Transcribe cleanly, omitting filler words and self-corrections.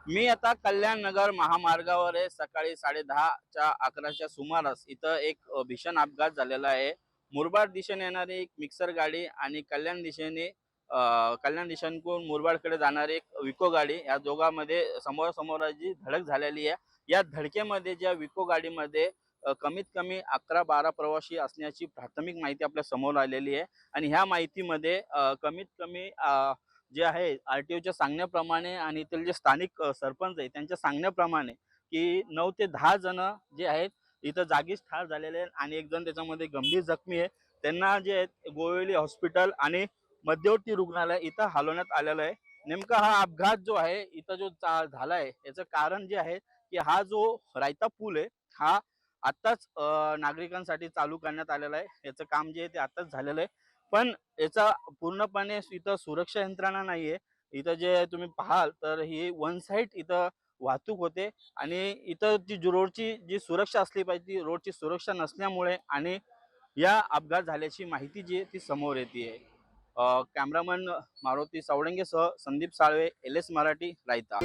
मी आता कल्याण नगर महामार्गावर आहे. सकाळी 10:30च्या 11च्या सुमारास इथं एक भीषण अपघात झालेला आहे. मुरबाड दिशेने येणारी एक मिक्सर गाडी आणि कल्याण दिशेकडून मुरबाडकडे जाणारी एक विको गाडी, या दोघांमध्ये समोरासमोराची धडक झालेली आहे. या धडकेमध्ये ज्या विको गाडीमध्ये कमीत कमी 11-12 प्रवासी असण्याची प्राथमिक माहिती आपल्या समोर आलेली आहे. आणि ह्या माहितीमध्ये कमीत कमी जे आहे आर-टी-ओच्या सांगण्याप्रमाणे आणि इथले जे स्थानिक सरपंच आहे त्यांच्या सांगण्याप्रमाणे की 9 ते 10 जण जे आहेत इथं जागीच ठार झालेले आहेत आणि एक जण त्याच्यामध्ये गंभीर जखमी आहे. त्यांना जे आहेत गोविली हॉस्पिटल आणि मध्यवर्ती रुग्णालय इथं हलवण्यात आलेलं आहे. नेमका हा अपघात जो आहे इथं जो झाला आहे याचं कारण जे आहे की हा जो रायता पूल आहे हा आत्ताच नागरिकांसाठी चालू करण्यात आलेला आहे. याचं काम जे आहे ते आत्ताच झालेलं आहे. पण याचा पूर्णपणे इथं सुरक्षा यंत्रणा नाहीये. इथं जे तुम्ही पाहाल तर ही वन साइड इथं वाहतूक होते आणि इथं रोडची जी सुरक्षा असली पाहिजे ती रोडची सुरक्षा नसल्यामुळे आणि या अपघात झाल्याची माहिती जी आहे ती समोर येते आहे. कॅमेरामन मारुती सावळंगेसह संदीप साळवे, LS मराठी, रायता.